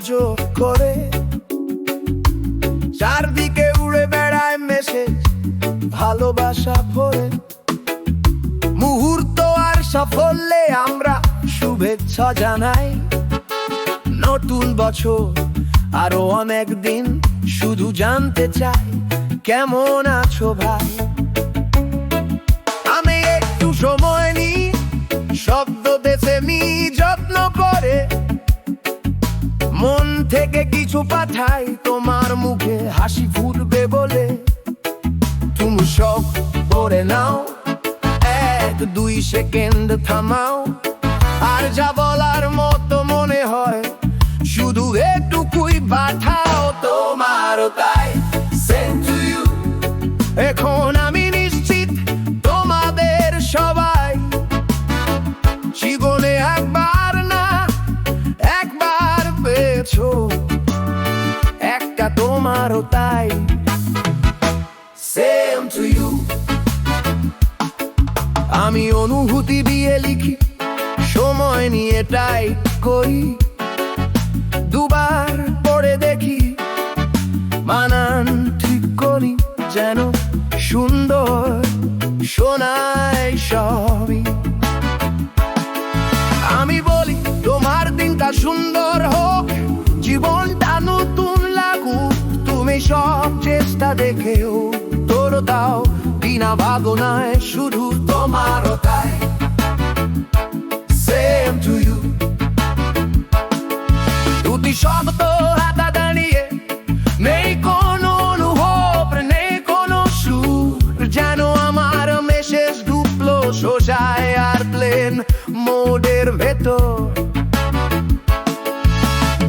নজর করে। চারদিকে উড়ে বেড়ায় মেসেজ ভালোবাসা ভরে। মুহূর্ত আর সাফল্যে আমরা শুভেচ্ছা জানাই। নতুন বছর আরো অনেক দিন, শুধু জানতে চাই কেমন আছো ভাই। আমি একটু সময় নিই, শব্দ বেছে নিই যত্ন করে। মন থেকে কিছু পাঠাই, তোমার মুখে হাসি ফুটবে বলে। তুমি সব করে নাও, 1-2 সেকেন্ড থামাও। আর যা বলার মতো মনে হয় শুধু এটুকুই পাঠাও। তোমারও তাই, send to you। এখন আমি নিশ্চিত তোমাদের সবাই জীবনে একবার না একবার পেয়েছো একটা তোমারও তাই, same to you। আমি অনুভূতি দিয়ে লিখি, সময় নিয়ে টাইপ করি। দুবার পড়ে দেখি, বানান ঠিক করি, যেন সুন্দর শোনায় সবই। আমি বলি তোমার দিনটা সুন্দর হোক, জীবনটা নতুন লাগুক। তুমি সব চেষ্টা দেখেও তোর দাও, বিনা ভাবনায় শুধু তোমারও তাই, same to you। দুটি শব্দ হাতা দাঁড়িয়ে, নেই কোনো অনুভব, নেই কোনো সুর, যেন আমার মেসেজ ঢুকলো সোজায় আর প্লেন মোডের ভেতর।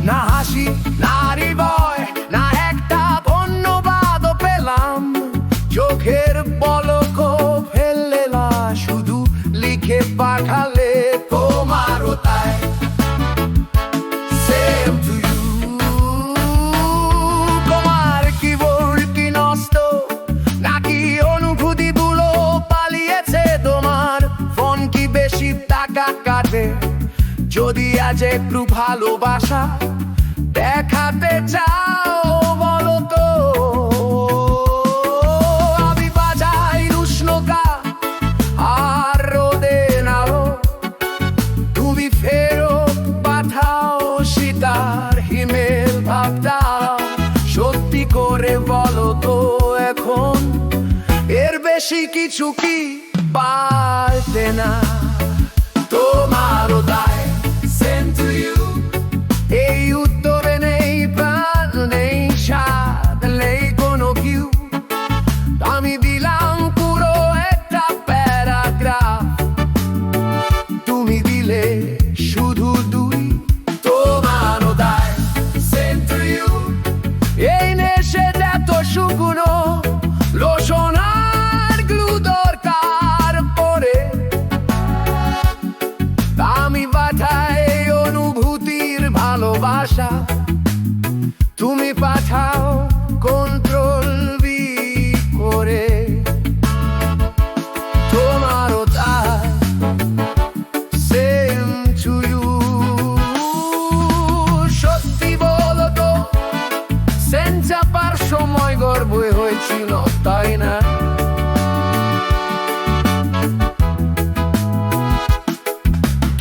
না হাসি, না হৃদয়, না একটা ধন্যবাদও পেলাম। চোখের পলকও ফেললে না, শুধু লিখে পাঠালে তোমারও তাই, same to you। তোমার কিবোর্ড কি নষ্ট, নাকি অনুভূতিগুলো পালিয়েছে? তোমার ফোন কি বেশি টাকা কাটে? যদি আজ একটু ভালোবাসা দেখাতে চাও বলো তো। আমি বাজাই উষ্ণতা আর রোদে নাও, তুমি ফেরত পাঠাও শীতার হিমেল ভাবটা। সত্যি করে বলো তো এখন এর বেশি কিছু কি পারতে না? তোমারও তাই, send to you। এই উত্তরে নেই প্রাণ, নেই স্বাদ, নেই কোনো কিউ। আমি দিলাম পুরো একটা প্যারাগ্রাফ, তুমি দিলে শুধু 2। তোমারও তাই, send to you। এই নেশে এত শুকনো, লোশন আর গ্লু দরকার পড়ে। আমি পাঠাই অনুভূতির ভালোবাসা, তুমি পাঠাও কন্ট্রোল বি করে। তোমারও তাই, same to you। সত্যি বলো তো, সেন্ট চাপার সময় গর্বে হয়েছিল তাই না?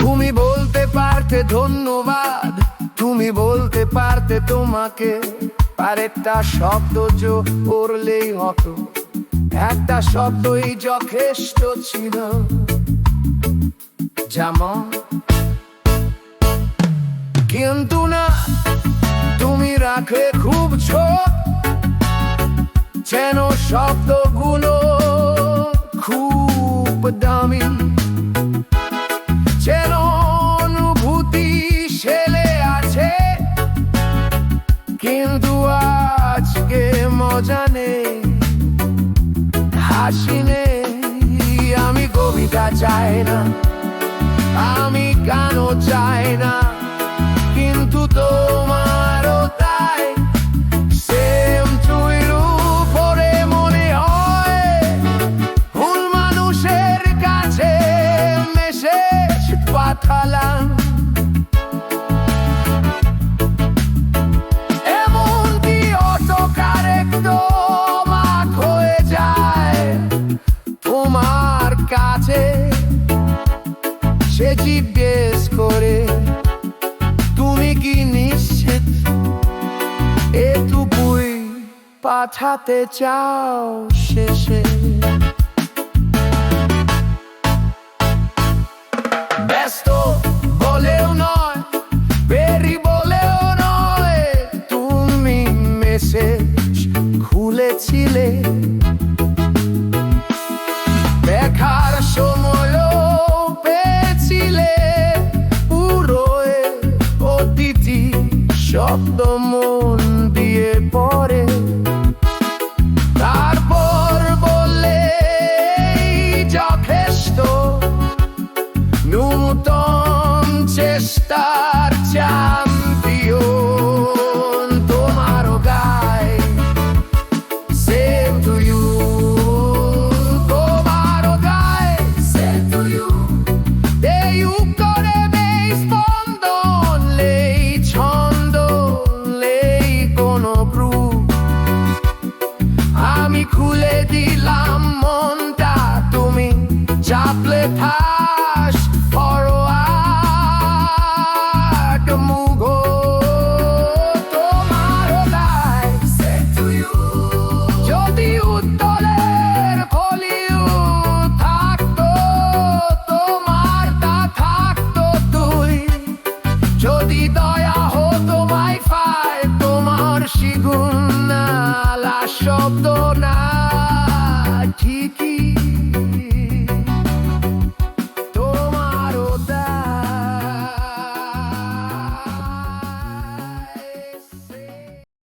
তুমি বলতে পারতে ধন্যবাদ, তুমি বলতে পারতে তোমাকে। আর একটা শব্দ যোগ করলেই হতো, একটা শব্দই যথেষ্ট ছিল, যেমন। কিন্তু না, তুমি রাখলে খুব ছোট, যেন শব্দগুলো খুব দামি, যেন অনুভূতি শেলে আছে। কিন্তু আজকে মজা নেই, হাসি নেই। আমি কবিতা চাই না, আমি গানও চাই না, কিন্তু তোমারও তাই, same to you। পরে মনে হয় ভুল মানুষের কাছে মেসেজ পাঠালাম। পাঠাতে চাও শেষে। ব্যস্ত বলেও নয়, বেরি বলেও নয়, তুমি মেসেজ খুলেছিলে। দেখার সময়ও পেয়েছিলে, পুরো অতিথি শব্দ মন দিয়ে